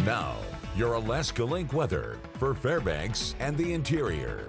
Now, your Alaska Link weather for Fairbanks and the interior.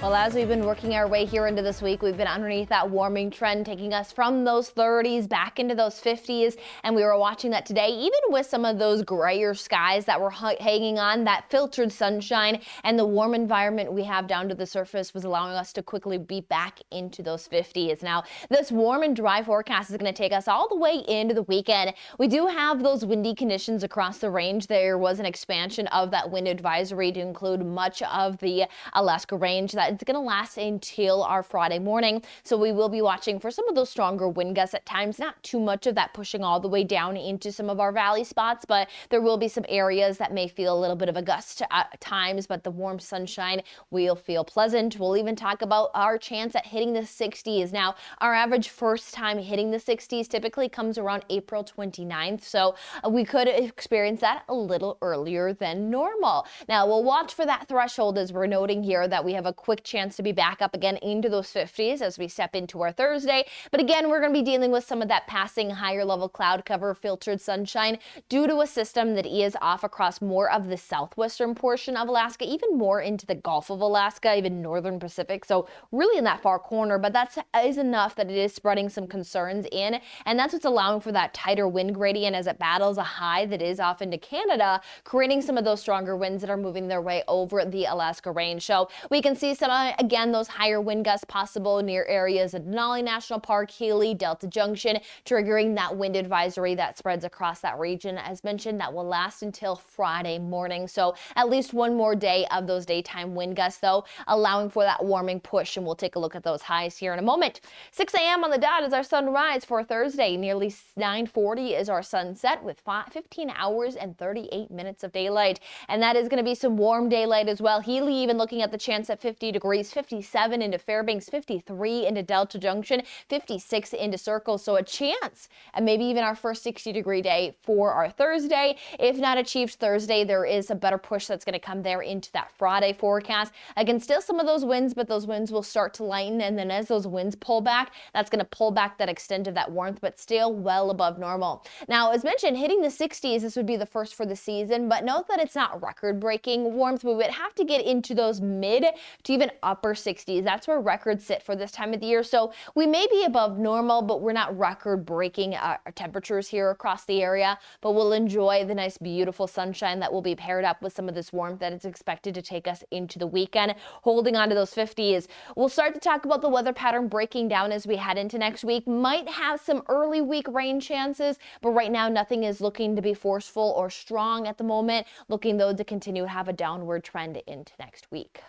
Well, as we've been working our way here into this week, we've been underneath that warming trend, taking us from those 30s back into those 50s. And we were watching that today, even with some of those grayer skies that were hanging on, that filtered sunshine and the warm environment we have down to the surface was allowing us to quickly be back into those 50s. Now, this warm and dry forecast is going to take us all the way into the weekend. We do have those windy conditions across the range. There was an expansion of that wind advisory to include much of the Alaska range. It's going to last until our Friday morning. So we will be watching for some of those stronger wind gusts at times, not too much of that pushing all the way down into some of our valley spots, but there will be some areas that may feel a little bit of a gust at times, but the warm sunshine will feel pleasant. We'll even talk about our chance at hitting the 60s. Now, our average first time hitting the 60s typically comes around April 29th. So we could experience that a little earlier than normal. Now, we'll watch for that threshold as we're noting here that we have a quick chance to be back up again into those 50s as we step into our Thursday. But again, we're going to be dealing with some of that passing higher level cloud cover, filtered sunshine due to a system that is off across more of the southwestern portion of Alaska, even more into the Gulf of Alaska, even northern Pacific. So really in that far corner, but that is enough that it is spreading some concerns in. And that's what's allowing for that tighter wind gradient as it battles a high that is off into Canada, creating some of those stronger winds that are moving their way over the Alaska range. So we can see some, again, those higher wind gusts possible near areas of Denali National Park, Healy, Delta Junction, triggering that wind advisory that spreads across that region. As mentioned, that will last until Friday morning. So at least one more day of those daytime wind gusts, though, allowing for that warming push. And we'll take a look at those highs here in a moment. 6 a.m. on the dot is our sunrise for Thursday. Nearly 9:40 is our sunset with 15 hours and 38 minutes of daylight. And that is going to be some warm daylight as well. Healy even looking at the chance at 50 degrees, 57 into Fairbanks, 53 into Delta Junction, 56 into Circle. So a chance and maybe even our first 60-degree day for our Thursday. If not achieved Thursday, there is a better push that's going to come there into that Friday forecast. Again, still some of those winds, but those winds will start to lighten. And then as those winds pull back, that's going to pull back that extent of that warmth, but still well above normal. Now, as mentioned, hitting the 60s, this would be the first for the season, but note that it's not record-breaking warmth. We would have to get into those mid to even upper 60s. That's where records sit for this time of the year. So we may be above normal, but we're not record-breaking temperatures here across the area, but we'll enjoy the nice, beautiful sunshine that will be paired up with some of this warmth that is expected to take us into the weekend, holding on to those 50s. We'll start to talk about the weather pattern breaking down as we head into next week. Might have some early week rain chances, but right now nothing is looking to be forceful or strong at the moment, looking though to continue to have a downward trend into next week.